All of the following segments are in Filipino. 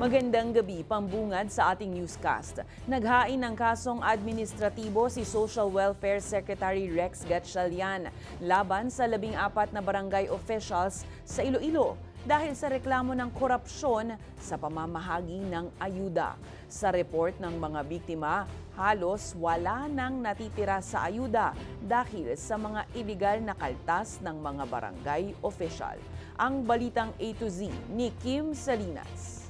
Magandang gabi, pambungad sa ating newscast. Naghain ng kasong administratibo si Social Welfare Secretary Rex Gatchalian laban sa 14 na barangay officials sa Iloilo dahil sa reklamo ng korupsyon sa pamamahagi ng ayuda. Sa report ng mga biktima, halos wala nang natitira sa ayuda dahil sa mga iligal na kaltas ng mga barangay official. Ang balitang A to Z ni Kim Salinas.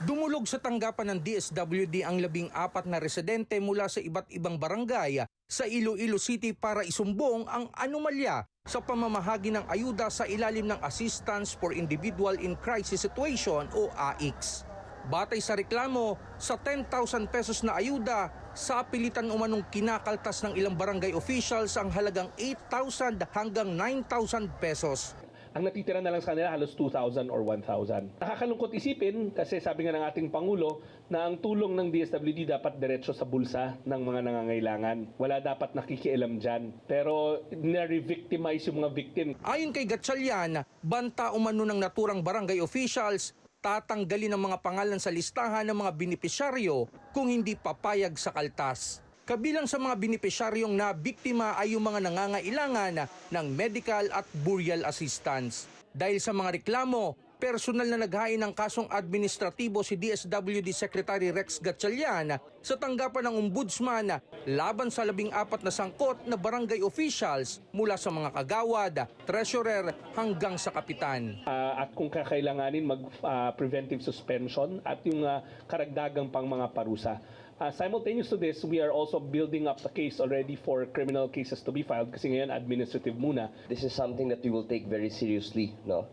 Dumulog sa tanggapan ng DSWD ang 14 na residente mula sa iba't ibang barangay sa Iloilo City para isumbong ang anomalya sa pamamahagi ng ayuda sa ilalim ng Assistance for Individual in Crisis Situation o AICS. Batay sa reklamo, sa 10,000 pesos na ayuda, sa pilitan umanong kinakaltas ng ilang barangay officials ang halagang 8,000 hanggang 9,000 pesos. Ang natitira na lang sa kanila halos 2,000 or 1,000. Nakakalungkot isipin kasi sabi nga ng ating Pangulo na ang tulong ng DSWD dapat diretso sa bulsa ng mga nangangailangan. Wala dapat nakikialam dyan. Pero na-revictimize yung mga victim. Ayon kay Gatchalian, banta umano ng naturang barangay officials, tatanggalin ang mga pangalan sa listahan ng mga benepisyaryo kung hindi papayag sa kaltas. Kabilang sa mga benepisyaryong na biktima ay yung mga nangangailangan ng medical at burial assistance. Dahil sa mga reklamo, personal na naghain ng kasong administratibo si DSWD Secretary Rex Gatchalian sa tanggapan ng Ombudsman laban sa 14 na sangkot na barangay officials mula sa mga kagawad, treasurer hanggang sa kapitan. At kung kakailanganin mag-preventive suspension at yung karagdagang pang mga parusa. Simultaneous to this, we are also building up the case already for criminal cases to be filed kasi ngayon administrative muna. This is something that we will take very seriously, no?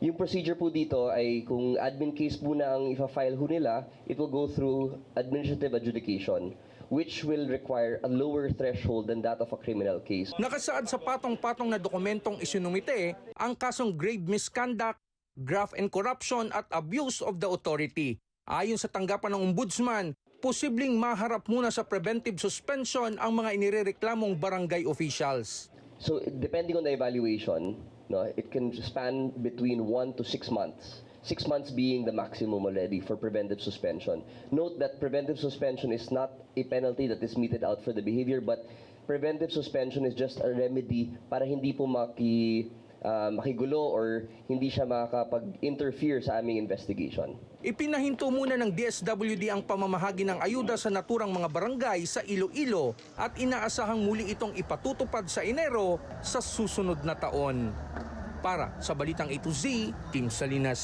Yung procedure po dito ay kung admin case po na ang ifa-file ho nila, it will go through administrative adjudication, which will require a lower threshold than that of a criminal case. Nakasaad sa patong-patong na dokumentong isinumite ang kasong grave misconduct, graft and corruption at abuse of the authority. Ayon sa tanggapan ng Ombudsman, posibleng maharap muna sa preventive suspension ang mga inirereklamong barangay officials. So depending on the evaluation, no, it can span between 1 to 6 months. 6 months being the maximum already for preventive suspension. Note that preventive suspension is not a penalty that is meted out for the behavior, but preventive suspension is just a remedy para hindi po makigulo or hindi siya makakapag-interfere sa aming investigation. Ipinahinto muna ng DSWD ang pamamahagi ng ayuda sa naturang mga barangay sa Iloilo at inaasahang muli itong ipatutupad sa Enero sa susunod na taon. Para sa Balitang A to Z, Kim Salinas.